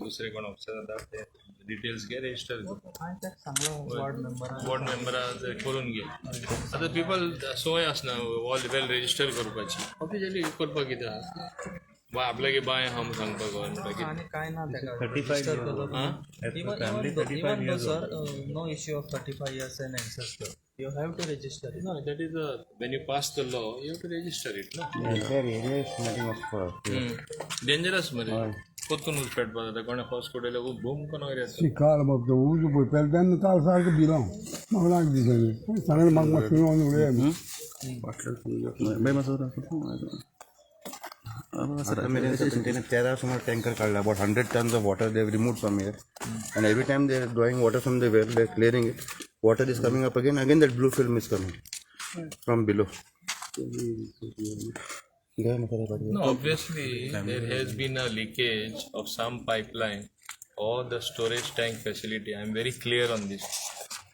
दुसरे कोण ऑफिसर जातात डिटेल्स घे रजिस्टर वॉर्ड मेंबरान करून घे आता पीपल सोय आसना ऑल वेल रजिस्टर करपाची ऑफिशियली करपाक कितें आहा बाय आपल्यागे बाय हा म्हणून सांगपाक आणि काय ना sir, no issue of 35 years and ancestor. You have to register it. No, that is when you pass the law, you have to register it. No? area is nothing of Dangerous, Mary. Kotkun uspet bada, the corner house could have boom conor. She called about the wood, but then the tall side could be long. No, like this. I don't know what you want to wear. Tanker called about 100 tons of water they have removed from here, and every time they are drawing water from the well, they are clearing it. Water is coming up again. Again, that blue film is coming from below. No, obviously there has been a leakage of some pipeline or the storage tank facility. I am very clear on this.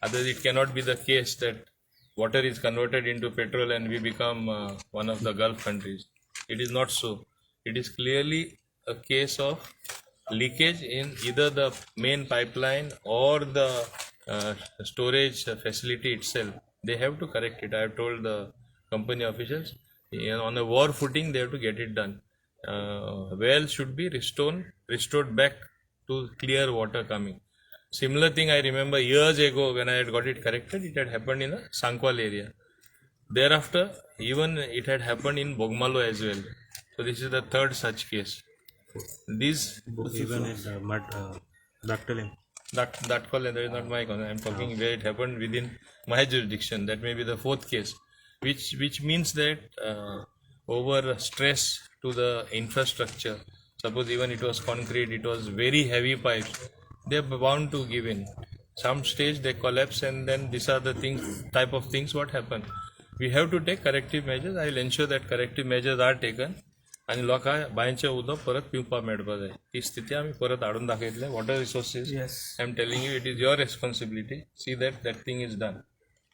Otherwise, it cannot be the case that water is converted into petrol and we become one of the Gulf countries. It is not so. It is clearly a case of leakage in either the main pipeline or the storage facility itself. They have to correct it. I have told the company officials on a war footing they have to get it done. Well should be restored back to clear water coming. Similar thing I remember years ago when I had got it corrected. It had happened in a Sankwal area. Thereafter, even it had happened in Bogmalo as well. So this is the third such case. These even in Dabolim. That call that is not my concern. I am talking where it happened within my jurisdiction. That may be the fourth case, which means that over stress to the infrastructure. Suppose even it was concrete, it was very heavy pipes. They are bound to give in. Some stage they collapse, and then these are the type of things what happen. We have to take corrective measures. I will ensure that corrective measures are taken. आणि लोकां बांयचें उदक परत पिवपाक मेळपा जाय ती स्थिती आमी परत हाडून दाखयतले water resources I am telling you it is your responsibility see that thing is done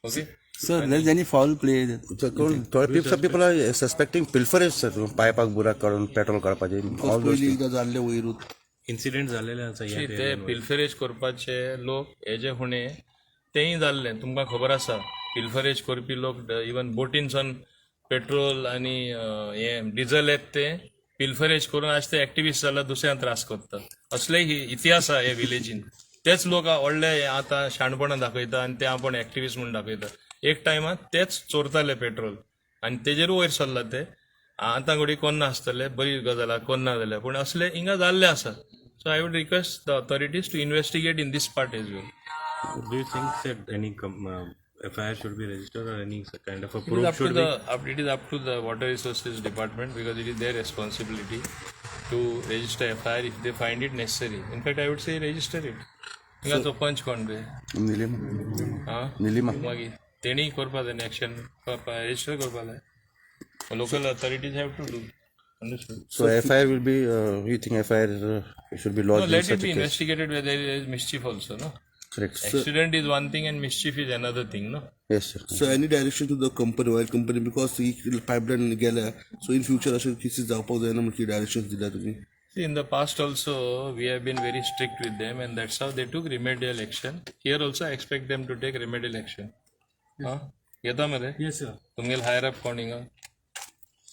okay Sir, there's any foul play? Some people are suspecting pilferage, sir. Pipe burak karon petrol karpaje. All those things. Incident झालेले आसा ते pilferage करपाचे लोक हे जे हुणे तेय जाल्ले तुमकां खबर आसा पिल्फरेज करपी लोक इवन बोटीनसून पेट्रोल आणि हे डिझल आहेत ते पिल्फरेज करून आज ते एक्टिव्हिस्ट जाला दुसऱ्यांक त्रास करतात असले इतिहास आहे हे विलेजीन तेच लोक व्हडले आता शाणपणां दाखयता आणि ते आपण एक्टिव्हिस्ट म्हणून दाखयता एक टायमार तेच चोरताले पेट्रोल आणि तेजेर वयर सरला ते आतां घडी कोण नासतले बरी गजाल कोण ना जाल्यार पूण असले हिंगा जाल्ले आसा so I would request the authorities to investigate in this part as well Do you think that any FIR should be registered or any kind of a It is proof up should to be? it is up to the water resources department because it is their responsibility to register FIR if they find it necessary. In fact, I would say register it. हिंगा तो पंच कोण रे Nilima. मागीर तेणी करपा जाय action register करपा जाय local authorities have to do. Understood? So FIR will be. You think FIR should be lodged? No, in let such it be a case? investigated where there is mischief also. No. Correct. Accident is one thing and mischief is another thing. No. Yes, sir. So any direction to the company, oil company, because he pipeline गेला, so in future अशे cases जावपाक जायना म्हणून की directions दिला तुम्ही. See, in the past also we have been very strict with them and that's how they took remedial action. Here also I expect them to take remedial action. हाँ येता मरे? Yes, sir. तुमगेल higher up कोण हिंगा?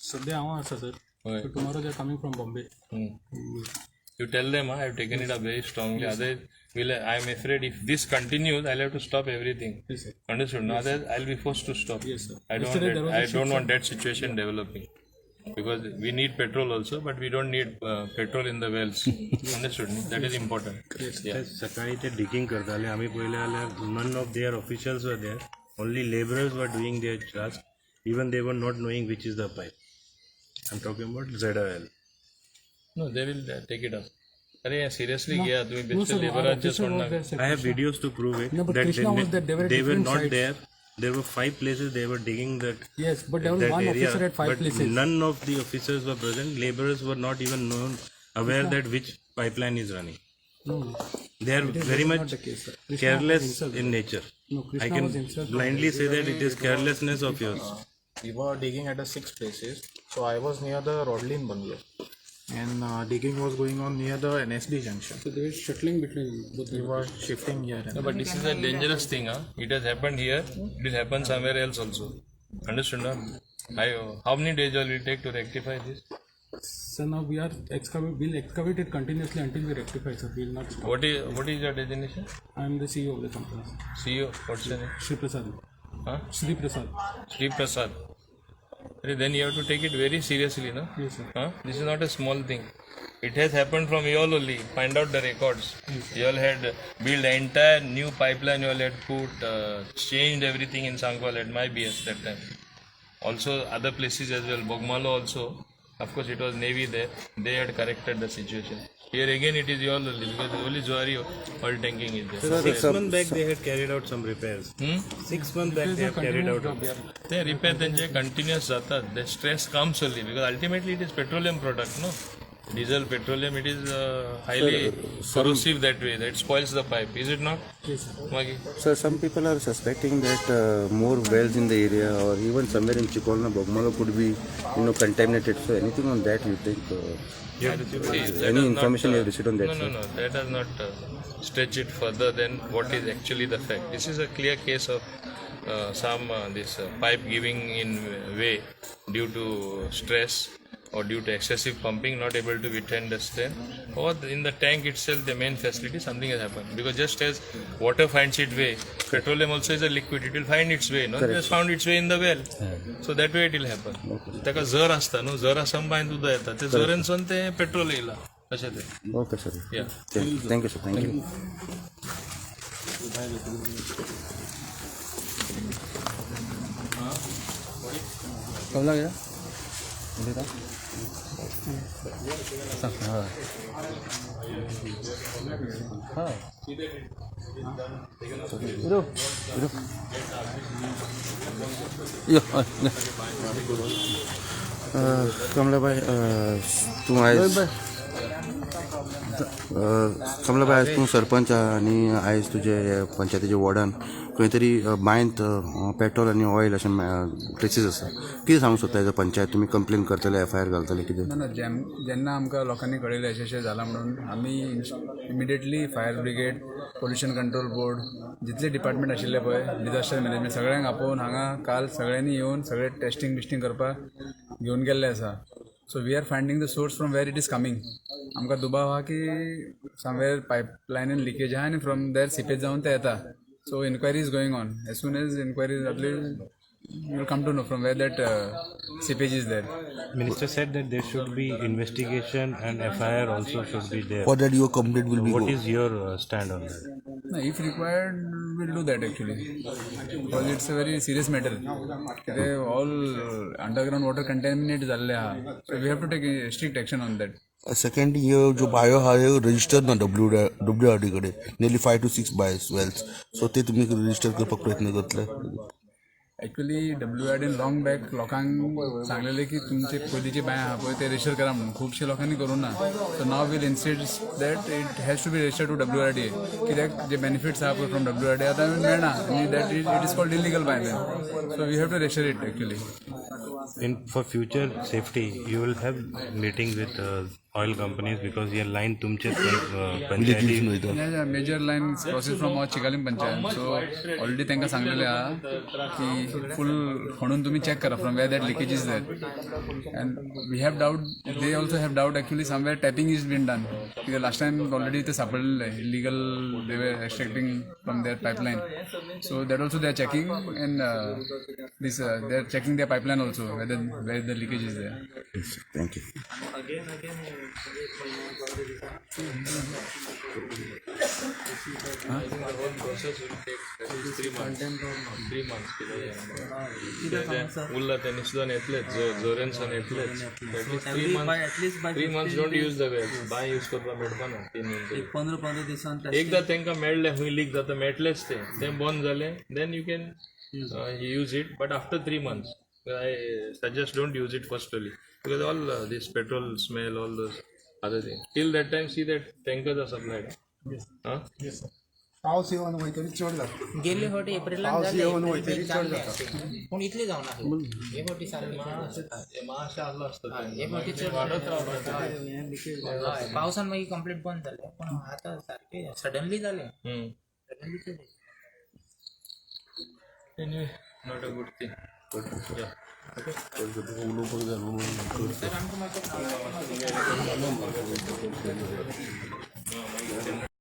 सध्या हांव आसा sir. So tomorrow they are coming from Bombay. You tell them I have taken it up very strongly. Otherwise, I am afraid if this continues, I'll have to stop everything. Yes, sir. Understood? No, otherwise I'll be forced to stop. Yes, sir. I don't want that situation developing. Because we need petrol also, but we don't need petrol in the wells. Understood? That is important. Yeah. सकाळी ते digging करताले आम्ही पहिले आल्यार none of their officials were there. Only laborers were doing their task. Even they were not knowing which is the pipe. I'm talking about ZOL. No, they will take it up. अरे seriously गया तुम्ही best लेबरांचे सोडणार. I have videos to prove it. No, but that Krishna was there. they were not sites. there. There were 5 places they were digging that. Yes, but there was that one area, officer at 5 but places. none of the officers were present. Laborers were not even aware that which pipeline is running. No, They are very not much the case, sir. Krishna careless was himself. in nature. No, Krishna I can was himself. blindly say that it is carelessness of yours. We were digging at the 6 places. So I was near the Rodlin bungalow, and digging was going on near the NSD junction. So there is shuttling between both. We were shifting here and No, but this is a dangerous thing, huh? It has happened here, it will happen somewhere else also. Understood, no? How many days will it take to rectify this? so now we are we'll excavate it continuously until we rectify, sir. We will not stop. What is your designation? I am the CEO of the company. CEO, what's your name? Shri Prasad. Huh? Shri Prasad. Sri Prasad. Then you have to take it very seriously, no? Yes, sir. Huh? This is not a small thing. It has happened from you all only. Find out the records. You all had built entire new pipeline. You all had changed everything in Sangwal at my BS that time. Also other places as well. Bogmalo also. Of course, it was Navy there. They had corrected the situation. Here again, it is you all only because only Zuari oil tanking is there. 6 months back they had carried out some repairs. 6 months back they have carried out. They repair त्यांचे continuous जातात. The stress comes only because ultimately it is petroleum product, no? Diesel, petroleum, it is highly corrosive that way. That spoils the pipe. Is it not? Yes, sir. Magi? So some people are suspecting that more wells in the area or even somewhere in Chikolna, Bogmalo could be, contaminated. So anything on that you think? Any information you have received on that? No. That does not stretch it further than what is actually the fact. This is a clear case of this pipe giving in way due to stress or due to excessive pumping, not able to withstand the strain, or in the tank itself, the main facility, something has happened. Because just as water finds its way, petroleum also is a liquid, it will find its way, no? It has found its way in the well. So that way it will happen. ताका जर असता no जर असं पायन उदक येता ते जरेनसून ते पेट्रोल येयला अशें ते Okay, sir. या Thank you, sir. Thank you. कब लगा कमलाबाई तू आयज कमलाबाई आयज तूं सरपंच आनी आयज तुजे पंचायतीचे वॉर्डान खंय तरी बांयंत पेट्रोल आनी ऑयल अशें प्लेसीस आसा कितें सांगूंक सोदता एज अ पंचायत तुमी कंप्लेन करतले FIR घालतले कितें ना जेन्ना आमकां लोकांनी कळयलें अशें जालां म्हणून आमी immediately fire brigade pollution control board जितले डिपार्टमेंट आशिल्ले पळय डिजास्टर मॅनेजमेंट सगळ्यांक आपोवन हांगा काल सगळ्यांनी येवन सगळे टेस्टिंग बिस्टिंग करपाक घेवन गेल्ले आसा so we are finding the source from where it is coming आमकां दुबाव आहा की समवेर पायपलायनीन लिकेज आहा आनी फ्रॉम देर सिपेज जावन ते येता so inquiry is going on as soon as inquiry जातली you will come to know from where that seepage is there. Minister said that there should be investigation and FIR also should be there. For that, your complaint will be What go. is your stand on that? No, if required, we'll do that actually because it's a very serious matter. They all underground water contaminated झालेले आहा so we have to take strict action on that. Second year, जो bio हा हे register ना WRD कडे nearly 5 to 6 bias Wales सो ते तुम्ही register करपाक प्रयत्न करतले ॲक्च्युली WRD लॉंग बॅक लोकांक सांगलेले की तुमचे पयलींची बाय आहा पळय ते रजिस्टर करा म्हणून खुबशे लोकांनी करूं ना so now will insist that it has to be register to WRD कित्याक जे बेनिफिट्स आहा पळय फ्रॉम WRD आतां मेळना आनी that it is called illegal by them so we have to register it actually For future safety, you will have meetings with oil companies because your line तुमचे पंचायती major line crosses from our Chicalim panchayat so already तांकां सांगलेलें आहा की फूल खणून तुमी check करा from where that leakage is there and we have doubt they also have doubt actually somewhere tapping is been done कित्याक लास्ट टायम ऑलरेडी ते सापडलेले illegal they were extracting from their pipeline so that also they are checking and these they are checking their pipeline also where the leakage is there Thank you. उरला ते निसदून येतलेच जोरेनसून येतलेच three months don't use the well by use करपाक मेळपा ना 3 month 15 दिसान एकदा तांकां मेळ्ळे हूंय लीक जाता मेळटलेच ते बंद जाले then you can use it but after 3 months I suggest don't use it firstly because all this petrol smell all those other things till that time see that tankers are supplied. Yes sir. पावस येवन वयतरी चड जाता गेल्ले फावटी एप्रिलान पावस जाले येवन April वयतरी मे चड जाल्ले जाता अशें. पूण इतले जावना हे फावटी सारकें मातशें आसलो आसता हे फावटी चड वाडत रावलो हय पावसान मागीर कंप्लीट बंद जालें पूण आतां सारकें सडनली जालें सडनली चड anyway not a good thing उलोवपाक जाय म्हणून तर आमकां मातसो